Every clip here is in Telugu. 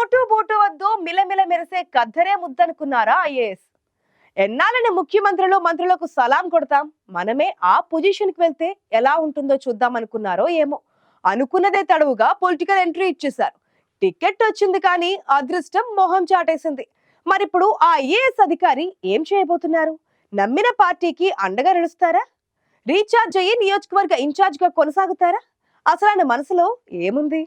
ఓటు బోటు వద్దు మిలమిల మెరిసే కద్దరే ముద్దనుకున్నారా ఐఏఎస్? ఎన్నాళ్ళని ముఖ్యమంత్రులు మంత్రులకు సలాం కొడతాం, మనమే ఆ పొజిషన్ కి వెళ్తే ఎలా ఉంటుందో చూద్దాం అనుకున్నారో ఏమో. అనుకున్నదే తడవుగా పొలిటికల్ ఎంట్రీ ఇచ్చేశారు. టికెట్ వచ్చింది కానీ అదృష్టం మొహం చాటేసింది. మరిప్పుడు ఆ ఐఏఎస్ అధికారి ఏం చేయబోతున్నారు? నమ్మిన పార్టీకి అండగా నిలుస్తారా? రీఛార్జ్ అయ్యి నియోజకవర్గ ఇన్ఛార్జ్ గా కొనసాగుతారా? అసలు ఆయన మనసులో ఏముంది?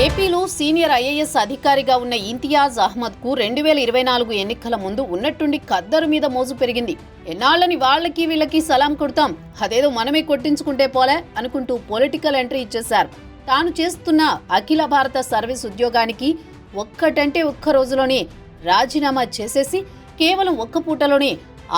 ఏపీలో సీనియర్ ఐఏఎస్ అధికారిగా ఉన్న ఇంతియాజ్ అహ్మద్ కు 2024 ఎన్నికల ముందు ఉన్నట్టుండి ఖద్దరు మీద మోజు పెరిగింది. ఎన్నాళ్ళని వాళ్ళకి వీళ్ళకి సలాం కొడతాం, అదేదో మనమే కొట్టించుకుంటే పోలే అనుకుంటూ పొలిటికల్ ఎంట్రీ ఇచ్చేశారు. తాను చేస్తున్న అఖిల భారత సర్వీస్ ఉద్యోగానికి ఒక్కటంటే ఒక్క రోజులోనే రాజీనామా చేసేసి కేవలం ఒక్క పూటలోనే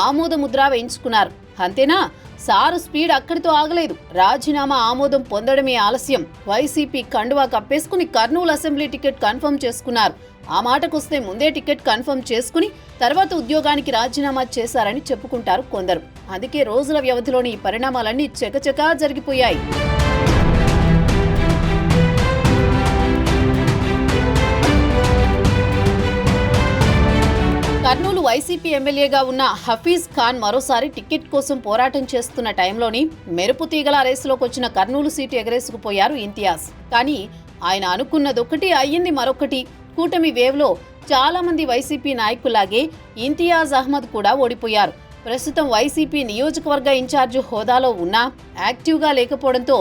ఆమోద ముద్ర వేయించుకున్నారు. అంతేనా, సారు స్పీడ్ అక్కడితో ఆగలేదు. రాజీనామా ఆమోదం పొందడమే ఆలస్యం. వైసీపీ కండువా కప్పేసుకుని కర్నూలు అసెంబ్లీ టికెట్ కన్ఫర్మ్ చేసుకున్నారు. ఆ మాటకొస్తే ముందే టికెట్ కన్ఫర్మ్ చేసుకుని తర్వాత ఉద్యోగానికి రాజీనామా చేశారని చెప్పుకుంటారు కొందరు. అందుకే రోజుల వ్యవధిలోని ఈ పరిణామాలన్నీ చకచకా జరిగిపోయాయి. కర్నూలు వైసీపీ ఎమ్మెల్యేగా ఉన్న హఫీజ్ ఖాన్ మరోసారి టికెట్ కోసం పోరాటం చేస్తున్న టైంలోని మెరుపు తీగల రేసులోకి వచ్చిన కర్నూలు సీటు ఎగరేసుకుపోయారు ఇంతియాజ్. కానీ ఆయన అనుకున్నదొకటి అయ్యింది మరొకటి. కూటమి వేవ్లో చాలా మంది వైసీపీ నాయకులాగే ఇంతియాజ్ అహ్మద్ కూడా ఓడిపోయారు. ప్రస్తుతం వైసీపీ నియోజకవర్గ ఇన్ఛార్జ్ హోదాలో ఉన్నా యాక్టివ్గా లేకపోవడంతో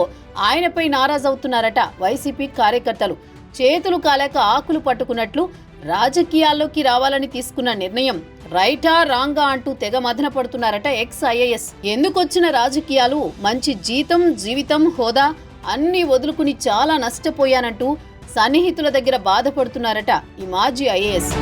ఆయనపై నారాజవుతున్నారట వైసీపీ కార్యకర్తలు. చేతులు కాలేక ఆకులు పట్టుకున్నట్లు రాజకీయాల్లోకి రావాలని తీసుకున్న నిర్ణయం రైటా రాంగా అంటూ తెగ మదన పడుతున్నారట ఎక్స్ ఐఏఎస్. ఎందుకొచ్చిన రాజకీయాలు, మంచి జీతం, జీవితం, హోదా అన్నీ వదులుకుని చాలా నష్టపోయానంటూ సన్నిహితుల దగ్గర బాధపడుతున్నారట ఈ మాజీ ఐఏఎస్.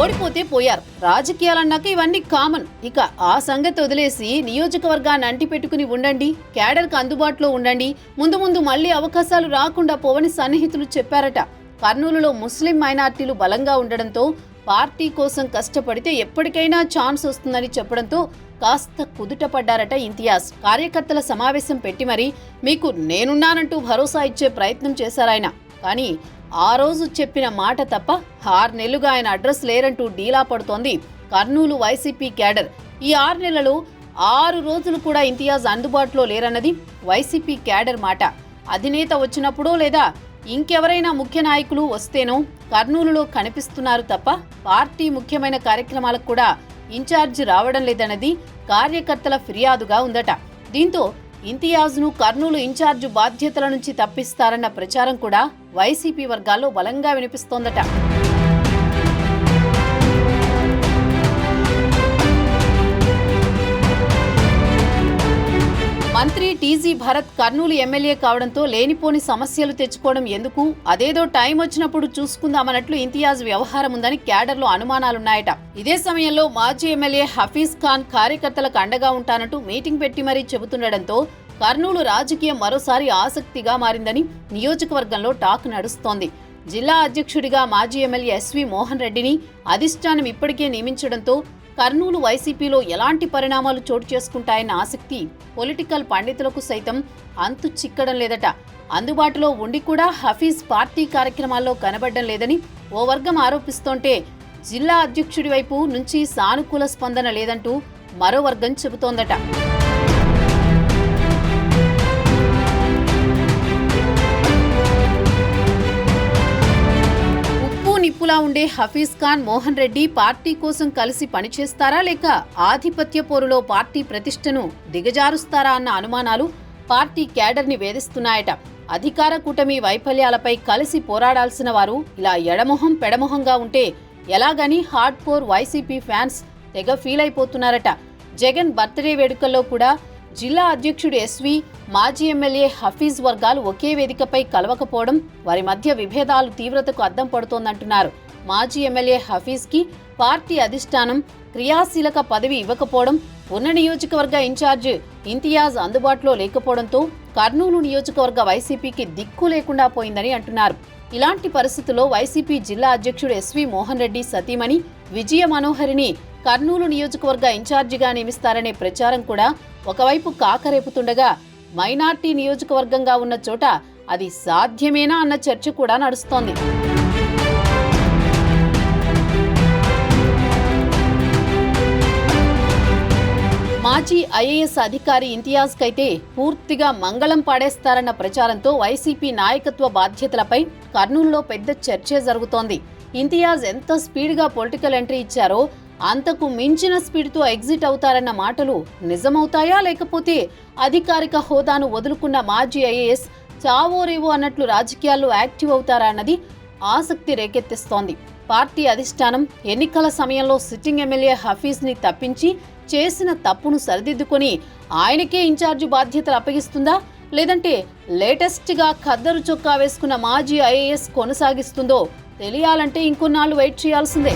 ఓడిపోతే పోయారు, రాజకీయాలన్నాక ఇవన్నీ కామన్. ఇక ఆ సంగతి వదిలేసి నియోజకవర్గాన్ని అంటిపెట్టుకుని ఉండండి, క్యాడర్కు అందుబాటులో ఉండండి, ముందు ముందు మళ్లీ అవకాశాలు రాకుండా పోవని సన్నిహితులు చెప్పారట. కర్నూలులో ముస్లిం మైనార్టీలు బలంగా ఉండడంతో పార్టీ కోసం కష్టపడితే ఎప్పటికైనా ఛాన్స్ వస్తుందని చెప్పడంతో కాస్త కుదుట పడ్డారట ఇంతియాజ్. కార్యకర్తల సమావేశం పెట్టి మరీ మీకు నేనున్నానంటూ భరోసా ఇచ్చే ప్రయత్నం చేశారాయన. కానీ ఆ రోజు చెప్పిన మాట తప్ప 6 నెలలుగా ఆయన అడ్రస్ లేరంటూ డీలా పడుతోంది కర్నూలు వైసీపీ క్యాడర్. ఈ 6 నెలలు 6 రోజులు కూడా ఇంతియాజ్ అందుబాటులో లేరన్నది వైసీపీ క్యాడర్ మాట. అధినేత వచ్చినప్పుడో లేదా ఇంకెవరైనా ముఖ్య నాయకులు వస్తేనో కర్నూలులో కనిపిస్తున్నారు తప్ప పార్టీ ముఖ్యమైన కార్యక్రమాలకు కూడా ఇన్ఛార్జ్ రావడం లేదన్నది కార్యకర్తల ఫిర్యాదుగా ఉందట. దీంతో ఇంతియాజ్ను కర్నూలు ఇన్ఛార్జ్ బాధ్యతల నుంచి తప్పిస్తారన్న ప్రచారం కూడా వైసీపీ వర్గాల్లో బలంగా వినిపిస్తోందట. మంత్రి టీజీ భరత్ కర్నూలు ఎమ్మెల్యే కావడంతో లేనిపోని సమస్యలు తెచ్చుకోవడం ఎందుకు, అదేదో టైం వచ్చినప్పుడు చూసుకుందామన్నట్లు ఇంతియాజ్ వ్యవహారం ఉందని క్యాడర్లో అనుమానాలున్నాయట. ఇదే సమయంలో మాజీ ఎమ్మెల్యే హఫీజ్ ఖాన్ కార్యకర్తలకు అండగా ఉంటానంటూ మీటింగ్ పెట్టి మరీ చెబుతుండటంతో కర్నూలు రాజకీయం మరోసారి ఆసక్తిగా మారిందని నియోజకవర్గంలో టాక్ నడుస్తోంది. జిల్లా అధ్యక్షుడిగా మాజీ ఎమ్మెల్యే ఎస్వి మోహన్ రెడ్డిని అధిష్టానం ఇప్పటికే నియమించడంతో కర్నూలు వైసీపీలో ఎలాంటి పరిణామాలు చోటు చేసుకుంటాయన్న ఆసక్తి పొలిటికల్ పండితులకు సైతం అంతు చిక్కడం లేదట. అందుబాటులో ఉండి కూడా హఫీజ్ పార్టీ కార్యక్రమాల్లో కనబడడం లేదని ఓ వర్గం ఆరోపిస్తోంటే జిల్లా అధ్యక్షుడి వైపు నుంచి సానుకూల స్పందన లేదంటూ మరో వర్గం చెబుతోందట. నిప్పులా ఉండే హఫీజ్ ఖాన్, మోహన్ రెడ్డి పార్టీ కోసం కలిసి పనిచేస్తారా లేక ఆధిపత్య పోరులో పార్టీ ప్రతిష్టను దిగజారుస్తారా అన్న అనుమానాలు పార్టీ క్యాడర్ని వేధిస్తున్నాయట. అధికార కూటమి వైఫల్యాలపై కలిసి పోరాడాల్సిన వారు ఇలా ఎడమొహం పెడమొహంగా ఉంటే ఎలాగని హార్డ్ కోర్ వైసీపీ ఫ్యాన్స్ తెగ ఫీల్ అయిపోతున్నారట. జగన్ బర్త్డే వేడుకల్లో కూడా జిల్లా అధ్యక్షుడు ఎస్వి, మాజీ ఎమ్మెల్యే హఫీజ్ వర్గాలు ఒకే వేదికపై కలవకపోవడం వారి మధ్య విభేదాలు తీవ్రతకు అద్దం పడుతోందంటున్నారు. మాజీ ఎమ్మెల్యే హఫీజ్కి పార్టీ అధిష్టానం క్రియాశీలక పదవి ఇవ్వకపోవడం, ఉన్న నియోజకవర్గ ఇన్ఛార్జ్ ఇంతియాజ్ అందుబాటులో లేకపోవడంతో కర్నూలు నియోజకవర్గ వైసీపీకి దిక్కు లేకుండా పోయిందని అంటున్నారు. ఇలాంటి పరిస్థితుల్లో వైసీపీ జిల్లా అధ్యక్షుడు ఎస్వి మోహన్ రెడ్డి సతీమణి విజయ మనోహరిని కర్నూలు నియోజకవర్గ ఇన్ఛార్జిగా నియమిస్తారనే ప్రచారం కూడా ఒకవైపు కాకరేపుతుండగా మైనార్టీ నియోజకవర్గంగా ఉన్న చోట అది సాధ్యమేనా అన్న చర్చ కూడా నడుస్తోంది. మాజీ ఐఏఎస్ అధికారి ఇంతియాజ్ కైతే పూర్తిగా మంగళం పాడేస్తారన్న ప్రచారంతో వైసీపీ నాయకత్వ బాధ్యతలపై కర్నూలులో పెద్ద చర్చే జరుగుతోంది. ఇంతియాజ్ ఎంత స్పీడ్గా పొలిటికల్ ఎంట్రీ ఇచ్చారో అంతకు మించిన స్పీడ్తో ఎగ్జిట్ అవుతారన్న మాటలు నిజమవుతాయా, లేకపోతే అధికారిక హోదాను వదులుకున్న మాజీ ఐఏఎస్ చావోరేవో అన్నట్లు రాజకీయాల్లో యాక్టివ్ అవుతారా అన్నది ఆసక్తి రేకెత్తిస్తోంది. పార్టీ అధిష్టానం ఎన్నికల సమయంలో సిట్టింగ్ ఎమ్మెల్యే హఫీజ్ని తప్పించి చేసిన తప్పును సరిదిద్దుకొని ఆయనకే ఇన్ఛార్జి బాధ్యతలు అప్పగిస్తుందా, లేదంటే లేటెస్ట్గా ఖద్దరు చొక్కా వేసుకున్న మాజీ ఐఏఎస్ కొనసాగిస్తుందో తెలియాలంటే ఇంకొన్నాళ్ళు వెయిట్ చేయాల్సిందే.